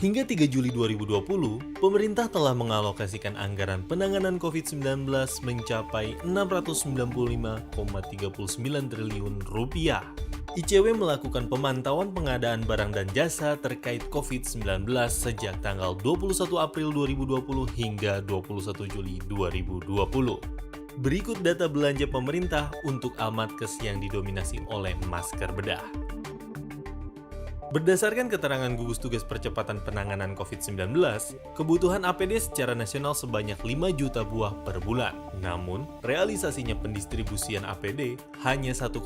Hingga 3 Juli 2020, pemerintah telah mengalokasikan anggaran penanganan COVID-19 mencapai 695,39 triliun rupiah. ICW melakukan pemantauan pengadaan barang dan jasa terkait COVID-19 sejak tanggal 21 April 2020 hingga 21 Juli 2020. Berikut data belanja pemerintah untuk Almatkes yang didominasi oleh masker bedah. Berdasarkan keterangan gugus tugas percepatan penanganan COVID-19, kebutuhan APD secara nasional sebanyak 5 juta buah per bulan. Namun, realisasinya pendistribusian APD hanya 1,8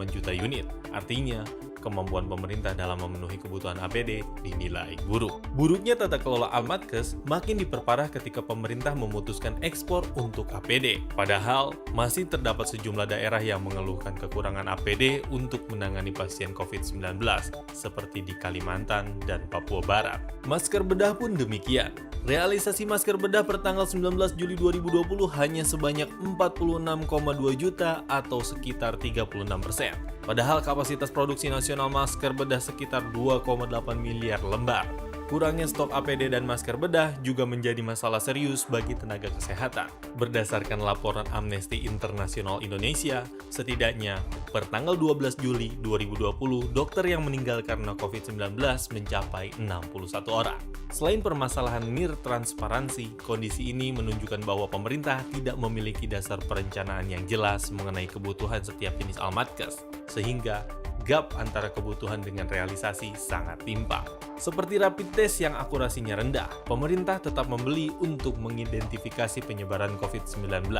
juta unit. Artinya, kemampuan pemerintah dalam memenuhi kebutuhan APD dinilai buruk. Buruknya tata kelola Almatkes makin diperparah ketika pemerintah memutuskan ekspor untuk APD. Padahal, masih terdapat sejumlah daerah yang mengeluhkan kekurangan APD untuk menangani pasien COVID-19, seperti di Kalimantan dan Papua Barat. Masker bedah pun demikian. Realisasi masker bedah per tanggal 19 Juli 2020 hanya sebanyak 46,2 juta atau sekitar 36%. Padahal kapasitas produksi nasional masker bedah sekitar 2,8 miliar lembar. Kurangnya stok APD dan masker bedah juga menjadi masalah serius bagi tenaga kesehatan. Berdasarkan laporan Amnesty International Indonesia, setidaknya per tanggal 12 Juli 2020, dokter yang meninggal karena COVID-19 mencapai 61 orang. Selain permasalahan nirtransparansi, kondisi ini menunjukkan bahwa pemerintah tidak memiliki dasar perencanaan yang jelas mengenai kebutuhan setiap jenis Almatkes, sehingga gap antara kebutuhan dengan realisasi sangat timpang. Seperti rapid test yang akurasinya rendah, pemerintah tetap membeli untuk mengidentifikasi penyebaran COVID-19.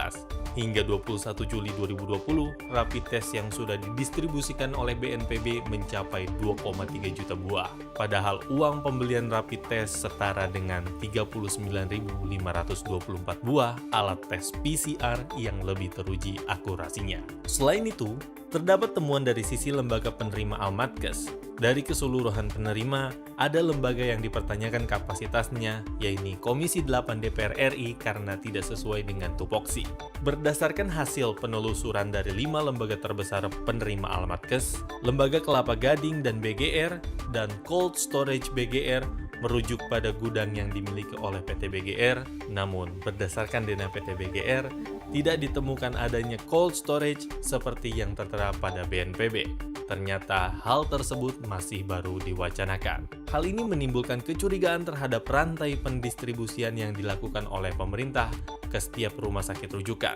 Hingga 21 Juli 2020, rapid test yang sudah didistribusikan oleh BNPB mencapai 2,3 juta buah. Padahal uang pembelian rapid test setara dengan 39.524 buah alat tes PCR yang lebih teruji akurasinya. Selain itu, terdapat temuan dari sisi lembaga penerima Almatkes. Dari keseluruhan penerima, ada lembaga yang dipertanyakan kapasitasnya, yaitu Komisi 8 DPR RI karena tidak sesuai dengan tupoksi. Berdasarkan hasil penelusuran dari 5 lembaga terbesar penerima Almatkes, Lembaga Kelapa Gading dan BGR, dan Cold Storage BGR, merujuk pada gudang yang dimiliki oleh PT BGR, namun berdasarkan dana PT BGR, tidak ditemukan adanya cold storage seperti yang tertera pada BNPB. Ternyata hal tersebut masih baru diwacanakan. Hal ini menimbulkan kecurigaan terhadap rantai pendistribusian yang dilakukan oleh pemerintah ke setiap rumah sakit rujukan.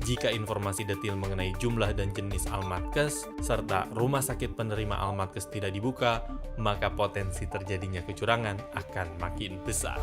Jika informasi detail mengenai jumlah dan jenis Almatkes, serta rumah sakit penerima Almatkes tidak dibuka, maka potensi terjadinya kecurangan akan makin besar.